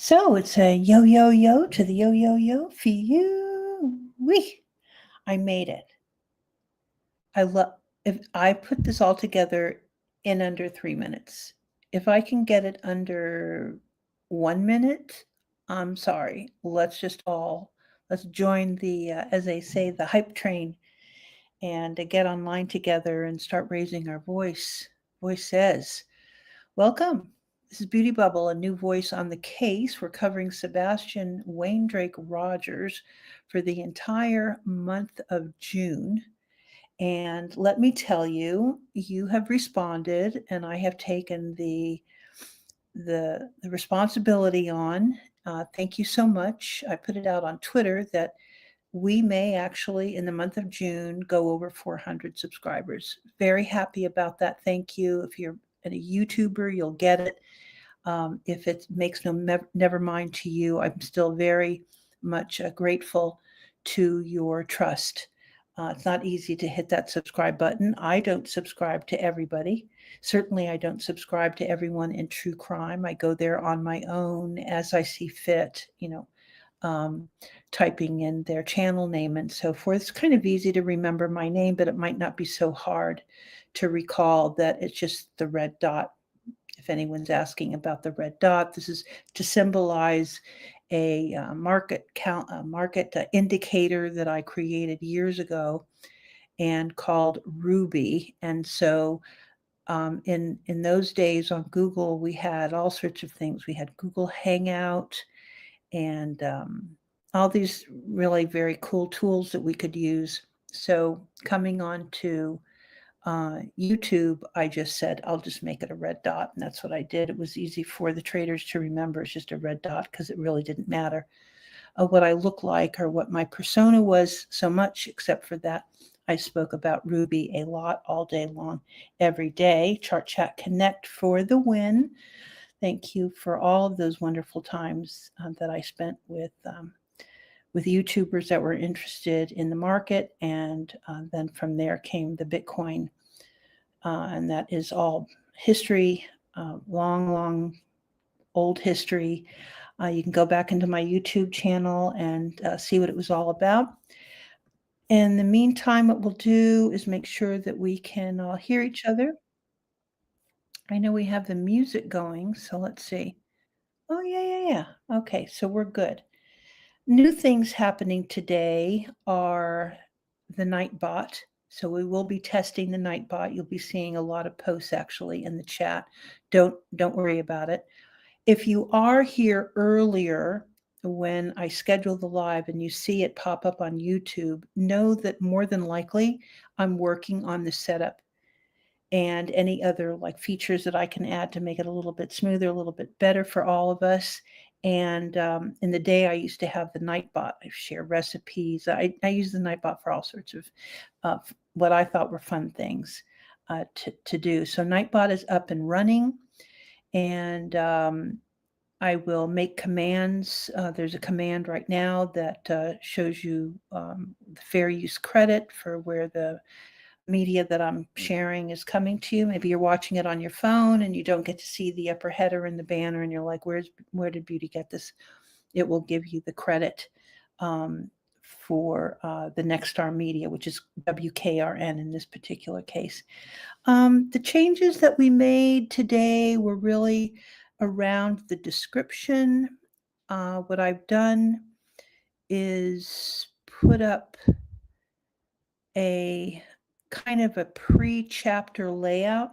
So it's a yo, yo, yo to the yo, yo, yo for you. Wee. I made it. I love if I put this all together in under 3 minutes. If I can get it under 1 minute, I'm sorry. Let's join as they say, the hype train and get online together and start raising our voice. Voice says, welcome. This is Beauty Bubble, a new voice on the case. We're covering Sebastian Wayne Drake Rogers for the entire month of June. And let me tell you, you have responded, and I have taken the responsibility on. Thank you so much. I put it out on Twitter that we may actually, in the month of June, go over 400 subscribers. Very happy about that. Thank you. If you're a YouTuber, you'll get it. If it makes never mind to you, I'm still very much grateful to your trust. It's not easy to hit that subscribe button. I don't subscribe to everybody. Certainly, I don't subscribe to everyone in true crime. I go there on my own as I see fit, typing in their channel name and so forth. It's kind of easy to remember my name, but it might not be so hard to recall that it's just the red dot. If anyone's asking about the red dot, this is to symbolize a market indicator that I created years ago and called Ruby. And so in those days on Google, we had all sorts of things. We had Google Hangout and all these really very cool tools that we could use. So coming on to YouTube, I just said, I'll just make it a red dot. And that's what I did. It was easy for the traders to remember. It's just a red dot because it really didn't matter what I look like or what my persona was so much, except for that I spoke about Ruby a lot all day long, every day. Chart Chat Connect for the win. Thank you for all of those wonderful times that I spent with YouTubers that were interested in the market. And then from there came the Bitcoin. And that is all history, long, old history. You can go back into my YouTube channel and see what it was all about. In the meantime, what we'll do is make sure that we can all hear each other. I know we have the music going, so let's see. Oh, yeah. Okay, so we're good. New things happening today are the Nightbot. So we will be testing the Nightbot. You'll be seeing a lot of posts actually in the chat. Don't worry about it. If you are here earlier when I schedule the live and you see it pop up on YouTube, know that more than likely I'm working on the setup and any other like features that I can add to make it a little bit smoother, a little bit better for all of us. And in the day, I used to have the Nightbot. I share recipes. I use the Nightbot for all sorts of what I thought were fun things to do. So Nightbot is up and running, and I will make commands. There's a command right now that shows you the fair use credit for where the media that I'm sharing is coming to you. Maybe you're watching it on your phone and you don't get to see the upper header and the banner and you're like, where did Beauty get this? It will give you the credit for the Next Star Media, which is WKRN in this particular case. The changes that we made today were really around the description. What I've done is put up a kind of a pre-chapter layout.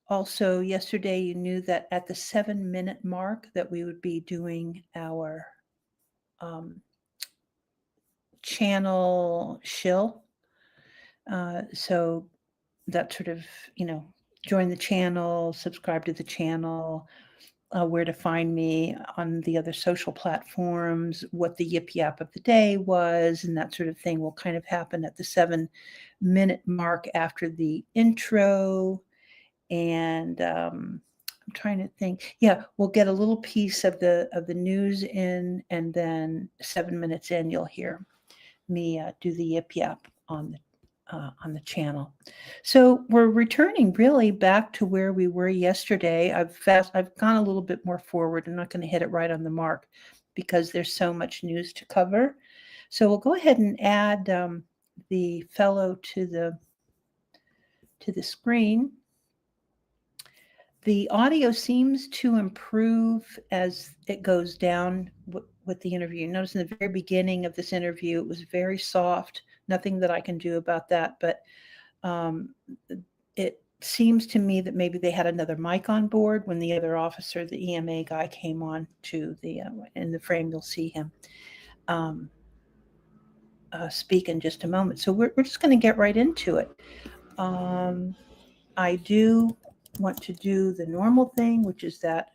Also, yesterday you knew that at the 7-minute mark that we would be doing our channel shill. So that sort of, join the channel, subscribe to the channel, where to find me on the other social platforms, what the yip yap of the day was, and that sort of thing will kind of happen at the 7-minute mark after the intro. And I'm trying to think. Yeah, we'll get a little piece of the news in, and then 7 minutes in, you'll hear me do the yip yap on on the channel. So we're returning really back to where we were yesterday. I've gone a little bit more forward. I'm not going to hit it right on the mark because there's so much news to cover. So we'll go ahead and add the fellow to the screen. The audio seems to improve as it goes down with the interview. Notice in the very beginning of this interview, it was very soft. Nothing that I can do about that, but it seems to me that maybe they had another mic on board when the other officer, the EMA guy, came on to the in the frame. You'll see him speak in just a moment. So we're just going to get right into it. I do want to do the normal thing, which is that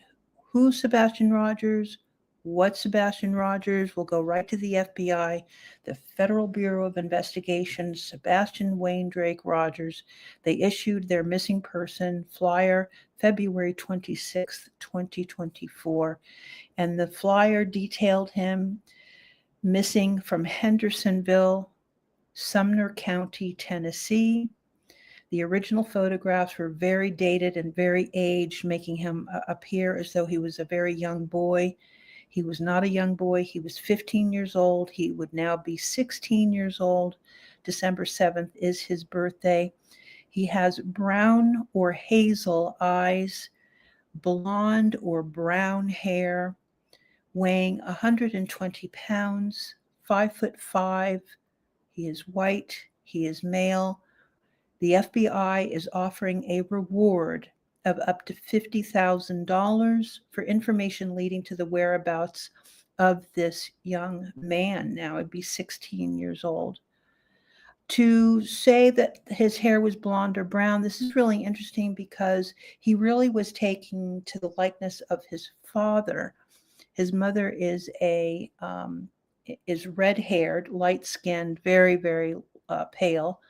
who's Sebastian Rogers? What's Sebastian Rogers? We'll go right to the FBI, the Federal Bureau of Investigation, Sebastian Wayne Drake Rogers. They issued their missing person flyer February 26th, 2024. And the flyer detailed him missing from Hendersonville, Sumner County, Tennessee. The original photographs were very dated and very aged, making him appear as though he was a very young boy. He was not a young boy. He was 15 years old. He would now be 16 years old. December 7th is his birthday. He has brown or hazel eyes, blonde or brown hair, weighing 120 pounds, 5'5". He is white. He is male. The FBI is offering a reward of up to $50,000 for information leading to the whereabouts of this young man. Now it'd be 16 years old. To say that his hair was blonde or brown, this is really interesting because he really was taking to the likeness of his father. His mother is red-haired, light-skinned, very, very pale,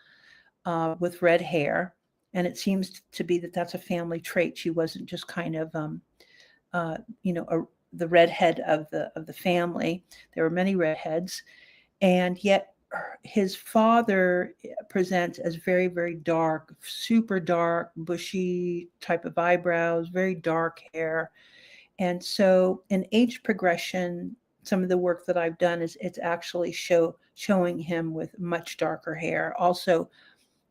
with red hair, and it seems to be that that's a family trait. She wasn't just kind of, the redhead of the family. There were many redheads, and yet his father presents as very, very dark, super dark, bushy type of eyebrows, very dark hair, and so in age progression, some of the work that I've done is it's actually showing him with much darker hair. Also,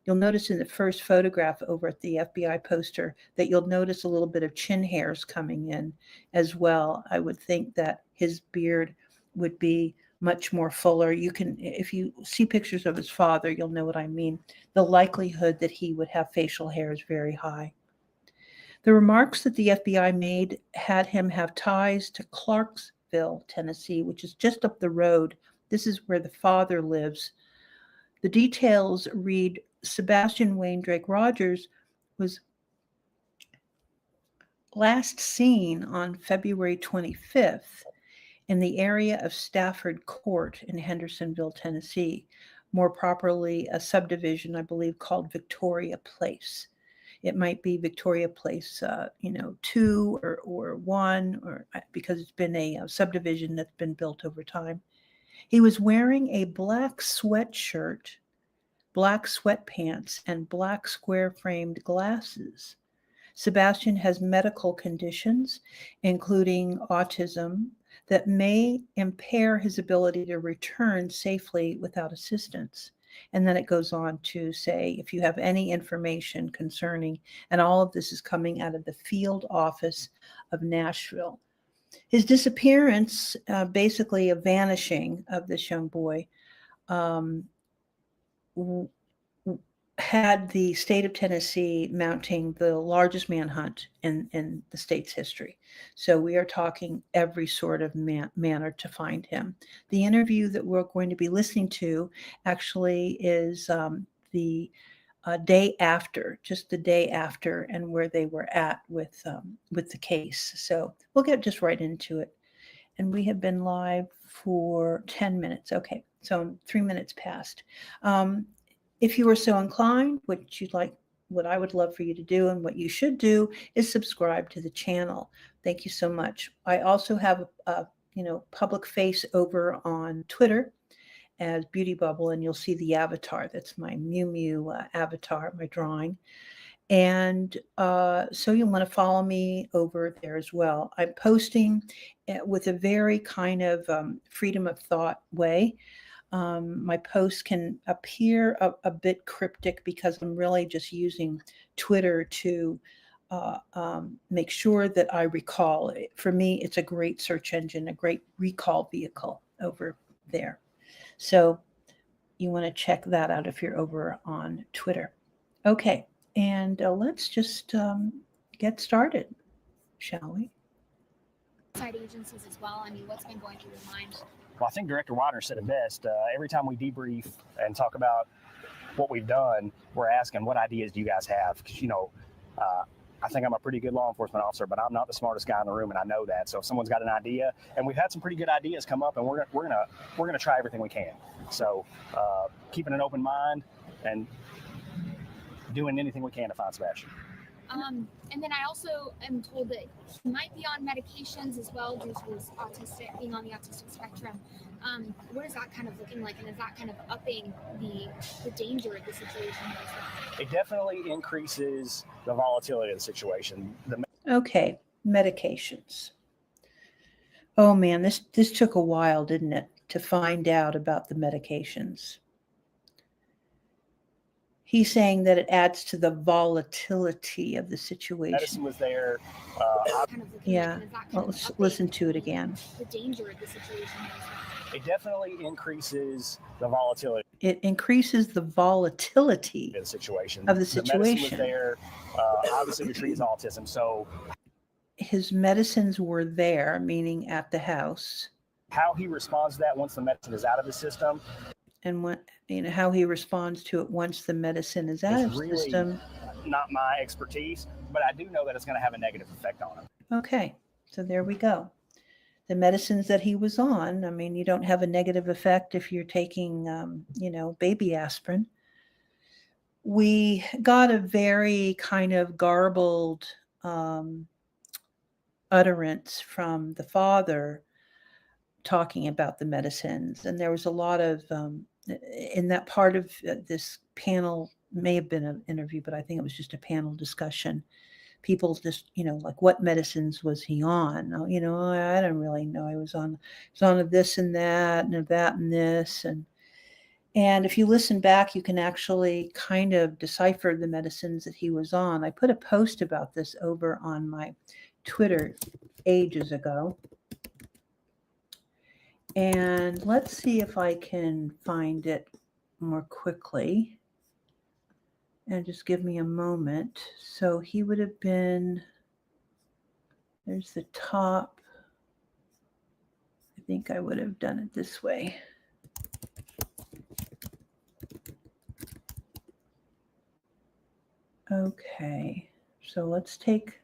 you'll notice in the first photograph over at the FBI poster that you'll notice a little bit of chin hairs coming in as well. I would think that his beard would be much more fuller. You can, if you see pictures of his father, you'll know what I mean. The likelihood that he would have facial hair is very high. The remarks that the FBI made had him have ties to Clarksville, Tennessee, which is just up the road. This is where the father lives. The details read, Sebastian Wayne Drake Rogers was last seen on February 25th in the area of Stafford Court in Hendersonville, Tennessee, more properly a subdivision, I believe, called Victoria Place. It might be Victoria Place, 2 or 1, or because it's been a subdivision that's been built over time. He was wearing a black sweatshirt, black sweatpants, and black square-framed glasses. Sebastian has medical conditions, including autism, that may impair his ability to return safely without assistance. And then it goes on to say, if you have any information concerning, and all of this is coming out of the field office of Nashville. His disappearance, basically a vanishing of this young boy, had the state of Tennessee mounting the largest manhunt in the state's history. So we are talking every sort of manner to find him. The interview that we're going to be listening to actually is the day after, just the day after, and where they were at with the case. So we'll get just right into it. And we have been live for 10 minutes. Okay, so 3 minutes past. If you are so inclined, what I would love for you to do and what you should do is subscribe to the channel. Thank you so much. I also have a public face over on Twitter, as Beauty Bubble, and you'll see the avatar. That's my Mew Mew avatar, my drawing. And so you'll want to follow me over there as well. I'm posting with a very kind of freedom of thought way. My posts can appear a bit cryptic because I'm really just using Twitter to make sure that I recall. For me, it's a great search engine, a great recall vehicle over there. So you want to check that out if you're over on Twitter. Okay, and let's just get started, shall we? Outside agencies as well. I mean, what's been going through your mind? Well, I think Director Widener said it best. Every time we debrief and talk about what we've done, we're asking, what ideas do you guys have? Because, I think I'm a pretty good law enforcement officer, but I'm not the smartest guy in the room, and I know that. So if someone's got an idea, and we've had some pretty good ideas come up, and we're gonna try everything we can. So keeping an open mind and doing anything we can to find Sebastian. And then I also am told that he might be on medications as well due to his being on the autistic spectrum. What is that kind of looking like, and is that kind of upping the danger of the situation? It definitely increases the volatility of the situation. Okay, medications. Oh man, this took a while, didn't it, to find out about the medications. He's saying that it adds to the volatility of the situation. Medicine was there. Yeah, well, let's listen to it again. The danger of the situation. It definitely increases the volatility. It increases the volatility of the situation. The medicine was there, obviously, to treat his autism. So his medicines were there, meaning at the house. How he responds to that once the medicine is out of the system, and how he responds to it once the medicine is out of the system. Not my expertise, but I do know that it's going to have a negative effect on him. Okay, so there we go. The medicines that he was on, I mean, you don't have a negative effect if you're taking, baby aspirin. We got a very kind of garbled utterance from the father talking about the medicines. And there was a lot of, in that part of this panel, may have been an interview, but I think it was just a panel discussion. People just, like, what medicines was he on? I don't really know. He was on this and that and that and this. And if you listen back, you can actually kind of decipher the medicines that he was on. I put a post about this over on my Twitter ages ago. And let's see if I can find it more quickly. And just give me a moment. So he would have been, there's the top. I think I would have done it this way. Okay, so let's take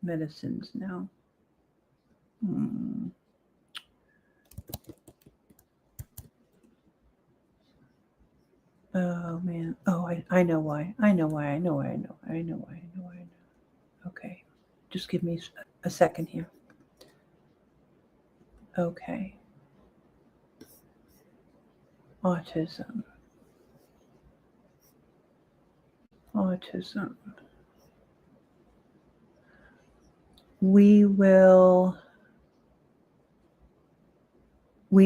medicines now. Oh man. Oh, I know why. Okay. Just give me a second here. Okay. Autism. We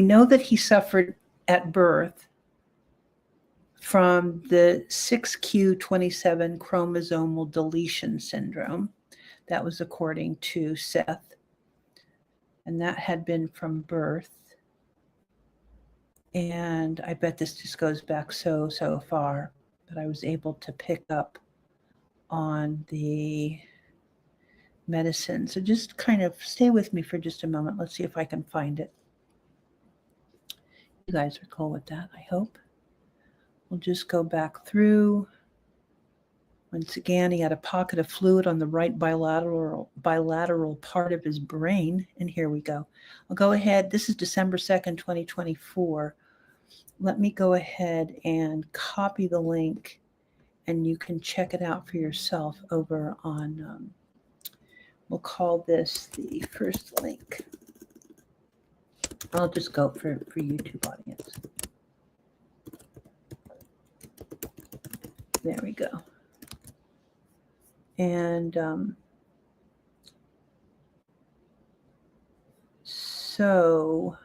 know that he suffered at birth from the 6q27 chromosomal deletion syndrome. That was according to Seth. And that had been from birth. And I bet this just goes back so far, but I was able to pick up on the medicine. So just kind of stay with me for just a moment. Let's see if I can find it. You guys are cool with that, I hope. We'll just go back through. Once again, he had a pocket of fluid on the right bilateral part of his brain. And here we go. I'll go ahead. This is December 2nd, 2024. Let me go ahead and copy the link, and you can check it out for yourself over on, we'll call this the first link. I'll just go for YouTube audience. There we go. And so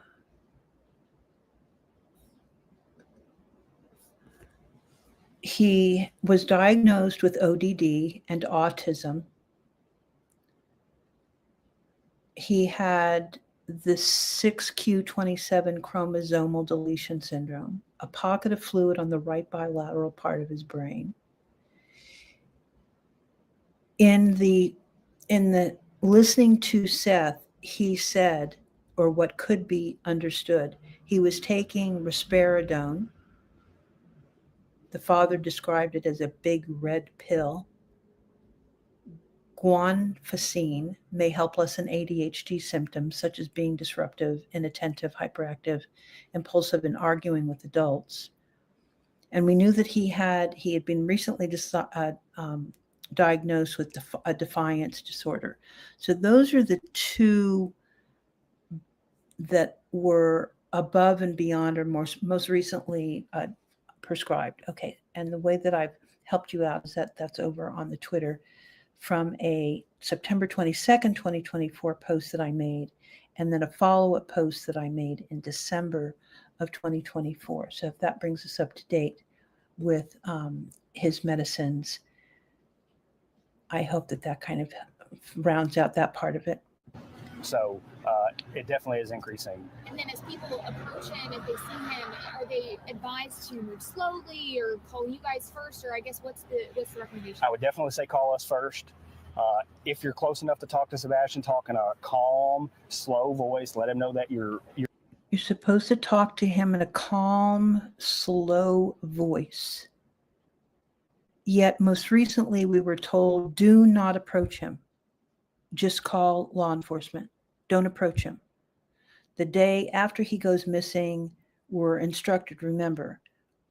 he was diagnosed with ODD and autism. He had the 6q27 chromosomal deletion syndrome, a pocket of fluid on the right bilateral part of his brain. In the listening to Seth, he said, or what could be understood, he was taking risperidone. The father described it as a big red pill. Guanfacine may help lessen ADHD symptoms such as being disruptive, inattentive, hyperactive, impulsive, and arguing with adults. And we knew that he had been recently diagnosed with a defiance disorder. So those are the two that were above and beyond or most recently prescribed. Okay, and the way that I've helped you out is that's over on the Twitter from a September 22nd, 2024 post that I made, and then a follow-up post that I made in December of 2024. So if that brings us up to date with his medicines, I hope that kind of rounds out that part of it. So it definitely is increasing. And then as people approach him, if they see him, are they advised to move slowly or call you guys first? Or I guess what's the recommendation? I would definitely say call us first. If you're close enough to talk to Sebastian, talk in a calm, slow voice. Let him know that you're supposed to talk to him in a calm, slow voice. Yet most recently we were told, do not approach him. Just call law enforcement. Don't approach him. The day after he goes missing, we're instructed, remember,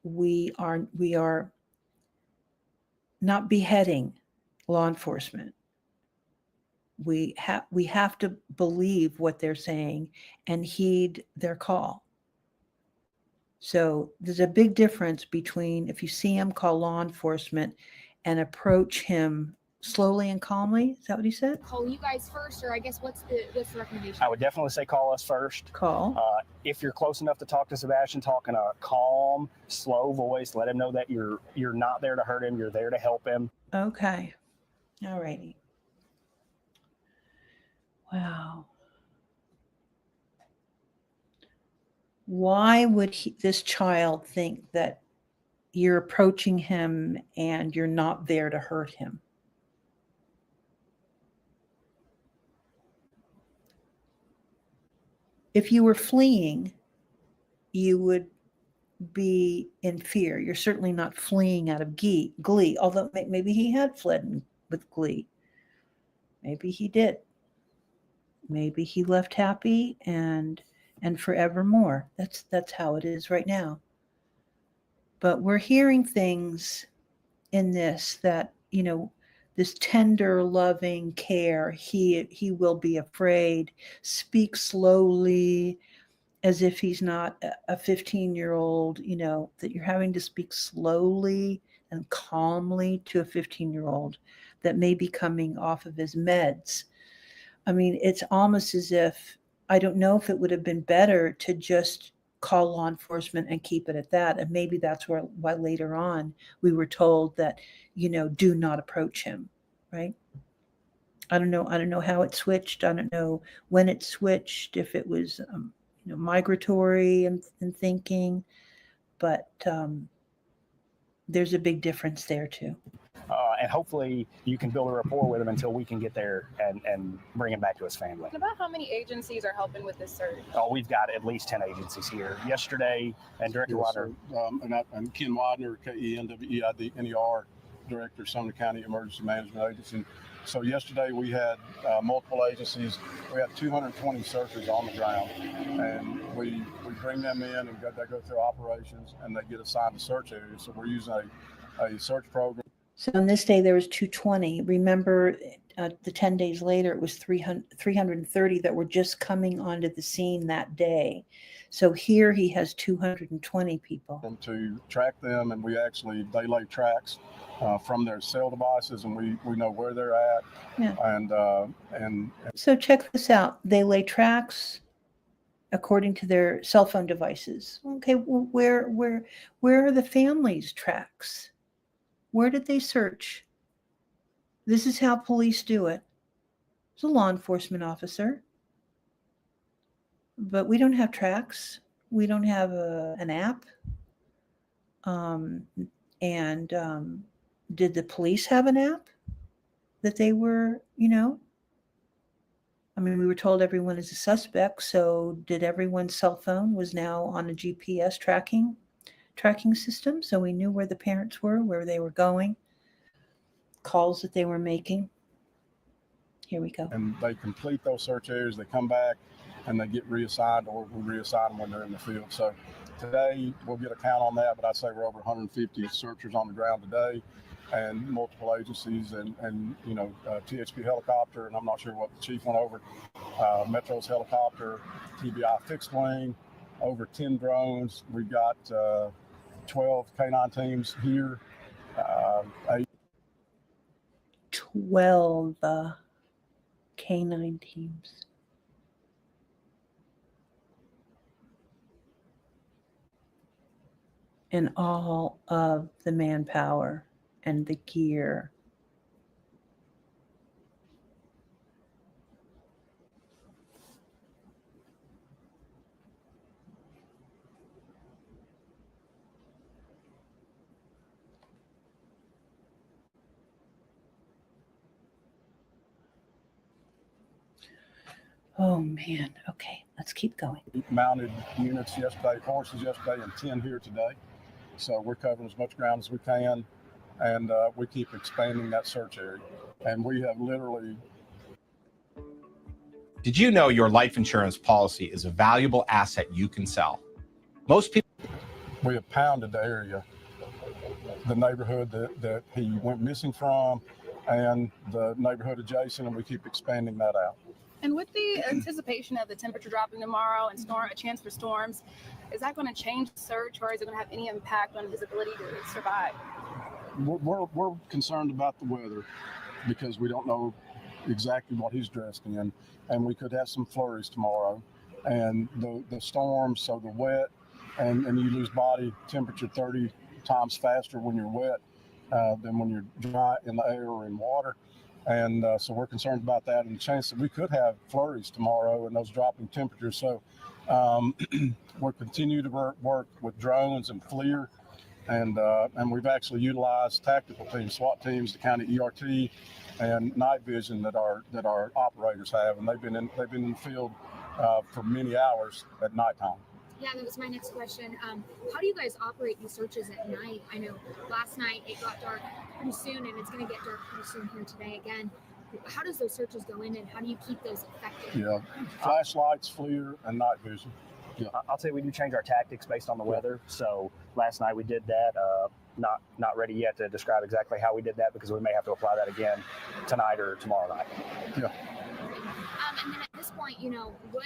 we are not beheading law enforcement. We have to believe what they're saying and heed their call. So there's a big difference between if you see him, call law enforcement and approach him slowly and calmly. Is that what he said? Call you guys first, or I guess what's the recommendation? I would definitely say call us first. Call. If you're close enough to talk to Sebastian, talk in a calm, slow voice. Let him know that you're not there to hurt him. You're there to help him. Okay. All righty. Wow. Why would this child think that you're approaching him and you're not there to hurt him? If you were fleeing, you would be in fear. You're certainly not fleeing out of glee, although maybe he had fled with glee. Maybe he did. Maybe he left happy and forevermore. That's how it is right now. But we're hearing things in this that, this tender, loving care, he will be afraid, speak slowly, as if he's not a 15-year-old, that you're having to speak slowly and calmly to a 15-year-old that may be coming off of his meds. I mean, it's almost as if, I don't know if it would have been better to just call law enforcement and keep it at that. And maybe that's why later on we were told that, do not approach him, right? I don't know how it switched. I don't know when it switched, if it was, migratory and thinking, but there's a big difference there too. And hopefully you can build a rapport with him until we can get there and bring him back to his family. About how many agencies are helping with this search? Oh, we've got at least 10 agencies here. Yesterday, and Director Widener. I'm Ken Widener, KENWEIDNER, Director, Sumner County Emergency Management Agency. So yesterday we had multiple agencies. We had 220 searchers on the ground, and we bring them in and they go through operations and they get assigned to search areas. So we're using a search program. So on this day, there was 220. Remember, the 10 days later, it was 330 that were just coming onto the scene that day. So here he has 220 people. Them to track them, and they lay tracks from their cell devices, and we know where they're at. Yeah. And So check this out. They lay tracks according to their cell phone devices. Okay, well, where are the family's tracks? Where did they search? This is how police do it. It's a law enforcement officer. But we don't have tracks. We don't have an app. Did the police have an app that they were, I mean, we were told everyone is a suspect. So did everyone's cell phone was now on a GPS tracking system? So we knew where the parents were, where they were going, calls that they were making. Here we go. And they complete those search areas, they come back, and they get reassigned, or we reassign them when they're in the field. So today we'll get a count on that, but I'd say we're over 150 searchers on the ground today, and multiple agencies, and THP helicopter, and I'm not sure what the chief went over, Metro's helicopter, TBI fixed wing, over 10 drones. We've got 12 K9 teams here, 12 K9 teams. And all of the manpower and the gear. Oh man, okay, let's keep going. mounted units yesterday, horses yesterday, and 10 here today. So we're covering as much ground as we can, and we keep expanding that search area. And we have literally... Did you know your life insurance policy is a valuable asset you can sell? Most people... We have pounded the area, the neighborhood that he went missing from, and the neighborhood adjacent, and we keep expanding that out. And with the anticipation of the temperature dropping tomorrow and a chance for storms, is that going to change the search, or is it going to have any impact on his ability to survive? We're concerned about the weather because we don't know exactly what he's dressed in, and we could have some flurries tomorrow. And the storms, so the wet, and you lose body temperature 30 times faster when you're wet than when you're dry in the air or in water. And so we're concerned about that, and the chance that we could have flurries tomorrow and those dropping temperatures. So we'll continue to work with drones and FLIR, and we've actually utilized tactical teams, SWAT teams, the county ERT, and night vision that our operators have, and they've been in the field for many hours at nighttime. Yeah, that was my next question. How do you guys operate these searches at night? I know last night it got dark pretty soon, and it's going to get dark pretty soon here today again. How does those searches go in, and how do you keep those effective? Yeah, flashlights, FLIR, and night vision. Yeah. I'll say we do change our tactics based on the weather. So last night we did that. Not ready yet to describe exactly how we did that because we may have to apply that again tonight or tomorrow night. Yeah. And then at this point, what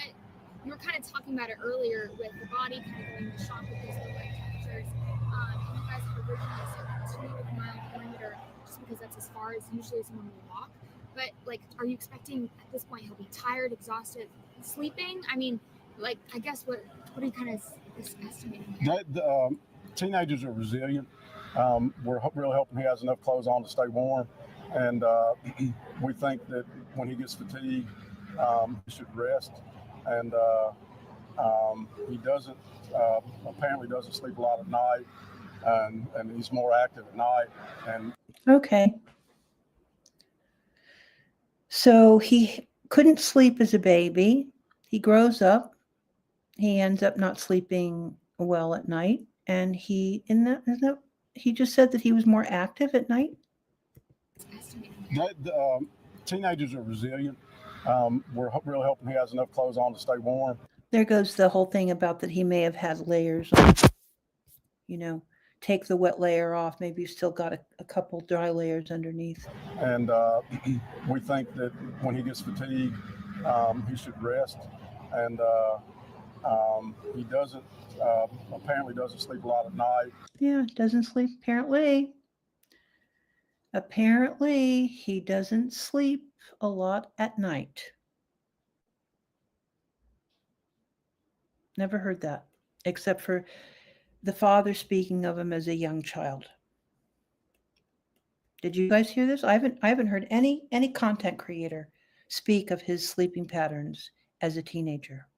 you were kind of talking about it earlier with the body kind of going to shock with these low temperatures. And you guys have originally said 2 mile perimeter just because that's as far as usually someone will walk. But are you expecting at this point he'll be tired, exhausted, sleeping? I mean, I guess what are you kind of estimating here? Teenagers are resilient. We're really hoping he has enough clothes on to stay warm, and we think that when he gets fatigued, he should rest. And he apparently doesn't sleep a lot at night, and he's more active at night. And okay. So he couldn't sleep as a baby. He grows up. He ends up not sleeping well at night, and he just said that he was more active at night. Teenagers are resilient. We're really hoping he has enough clothes on to stay warm. There goes the whole thing about that he may have had layers on, take the wet layer off. Maybe you've still got a couple dry layers underneath. And we think that when he gets fatigued, he should rest. And he doesn't, apparently doesn't sleep a lot at night. Yeah, doesn't sleep apparently. Apparently, he doesn't sleep a lot at night. Never heard that, except for the father speaking of him as a young child. Did you guys hear this? I haven't heard any content creator speak of his sleeping patterns as a teenager.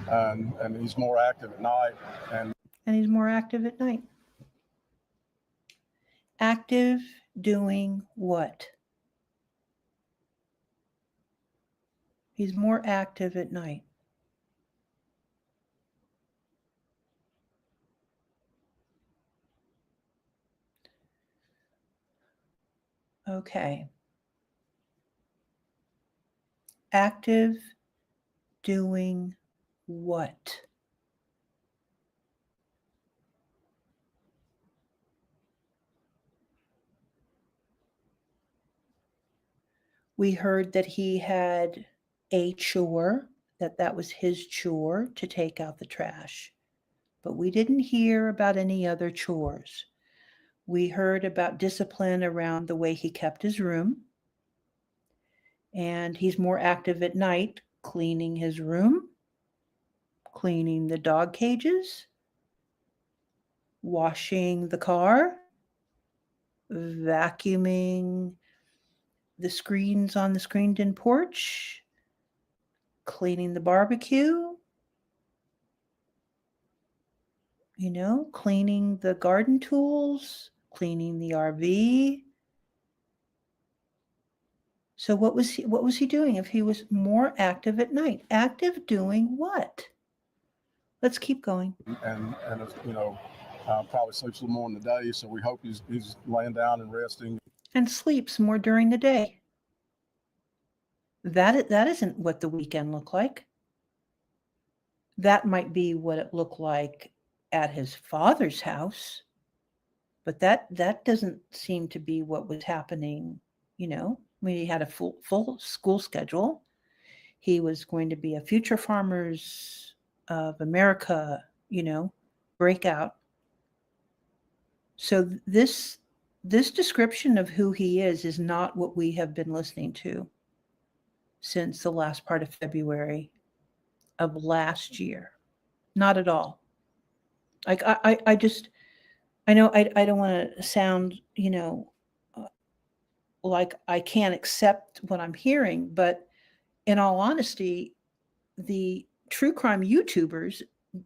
And he's more active at night. And he's more active at night. Active doing what? He's more active at night. Okay. Active doing what? We heard that he had a chore, that was his chore to take out the trash. But we didn't hear about any other chores. We heard about discipline around the way he kept his room. And he's more active at night, cleaning his room, cleaning the dog cages, washing the car, vacuuming the screens on the screened-in porch, cleaning the barbecue, cleaning the garden tools, cleaning the RV. So what was he doing if he was more active at night? Active doing what? Let's keep going. And probably sleeps a little more in the day. So we hope he's laying down and resting. And sleeps more during the day. That isn't what the weekend looked like. That might be what it looked like at his father's house, but that doesn't seem to be what was happening. He had a full school schedule. He was going to be a Future Farmers of America, breakout. So this description of who he is not what we have been listening to since the last part of February of last year. Not at all. Like I know I don't want to sound, like I can't accept what I'm hearing, but in all honesty, the true crime YouTubers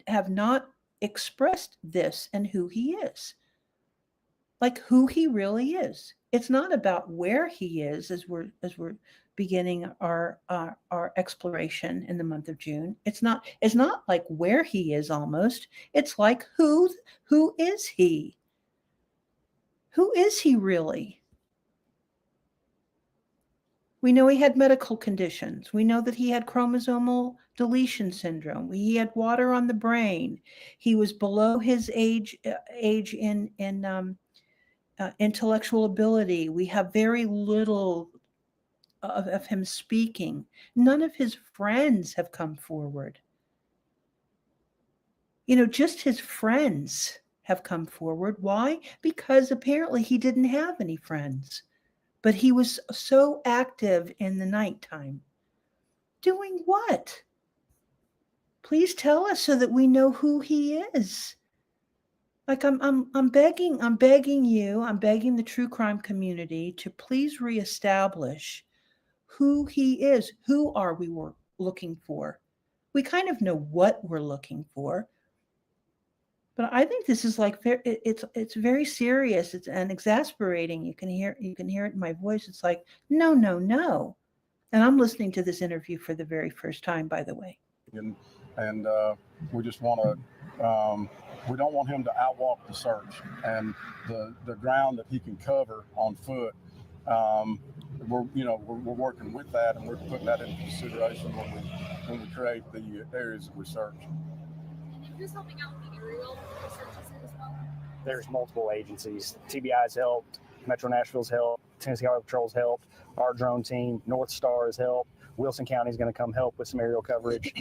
have not expressed this and who he is. Like who he really is. It's not about where he is as we're beginning our exploration in the month of June. It's not like where he is almost. It's like who is he? Who is he really? We know he had medical conditions. We know that he had chromosomal deletion syndrome. He had water on the brain. He was below his age in intellectual ability. We have very little of him speaking. None of his friends have come forward. Just his friends have come forward. Why? Because apparently he didn't have any friends. But he was so active in the nighttime. Doing what? Please tell us so that we know who he is. Like I'm begging you, I'm begging the true crime community to please reestablish who he is. Who are we looking for? We kind of know what we're looking for. But I think this is like it's very serious. It's and exasperating. You can hear it in my voice. It's like no. And I'm listening to this interview for the very first time, by the way. And we just want to. We don't want him to outwalk the search and the ground that he can cover on foot. We're working with that, and we're putting that into consideration when we create the areas of research. And then who's helping out with the aerial researches as well? there's multiple agencies. TBI's helped, Metro Nashville's helped, Tennessee Highway Patrol's helped, our drone team, North Star has helped. Wilson County is going to come help with some aerial coverage.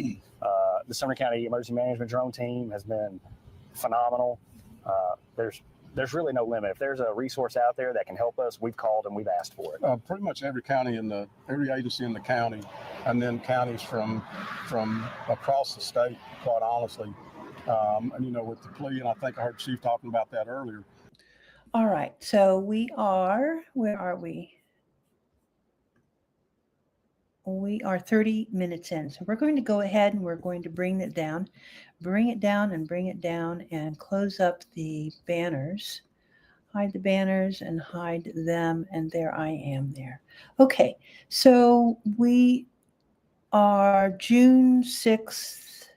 The Sumner County Emergency Management drone team has been phenomenal. There's really no limit. If there's a resource out there that can help us, we've called and we've asked for it. Pretty much every agency in the county, and then counties from across the state, quite honestly. And with the plea, and I think I heard Chief talking about that earlier. All right, so where are we? We are 30 minutes in. So we're going to go ahead and we're going to bring it down and close up the banners. Hide the banners and hide them. And there I am there. Okay, so we are June 6th.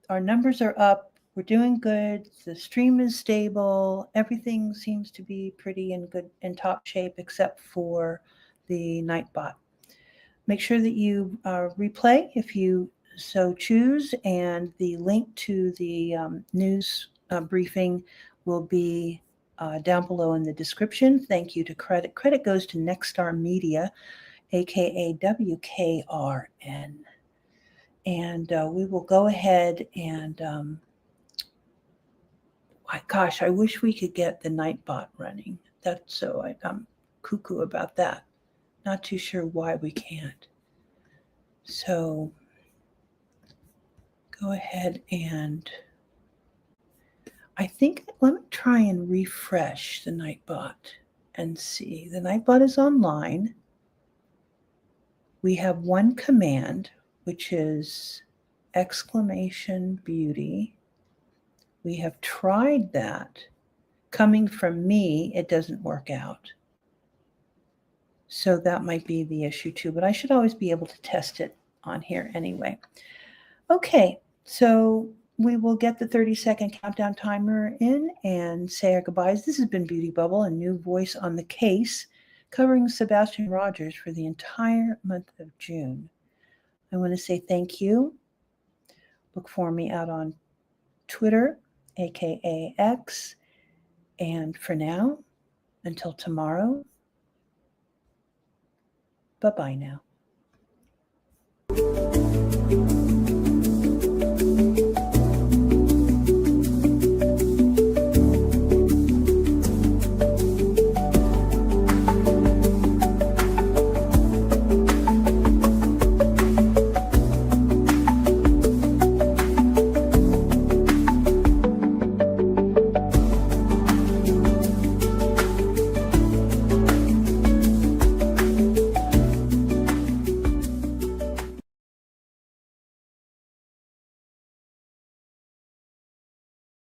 Our numbers are up. We're doing good. The stream is stable. Everything seems to be pretty in top shape except for the Nightbot. Make sure that you replay if you so choose, and the link to the news briefing will be down below in the description. Thank you to Credit. Credit goes to Nexstar Media, aka WKRN. And we will go ahead and, gosh, I wish we could get the Nightbot running. I'm cuckoo about that. Not too sure why we can't. So go ahead and let me try and refresh the Nightbot and see. The Nightbot is online. We have one command, which is !beauty. We have tried that. Coming from me, it doesn't work out. So that might be the issue too, but I should always be able to test it on here anyway. Okay, so we will get the 30-second countdown timer in and say our goodbyes. This has been Beauty Bubble, a new voice on the case, covering Sebastian Rogers for the entire month of June. I want to say thank you. Look for me out on Twitter, aka X. And for now, until tomorrow, bye-bye now.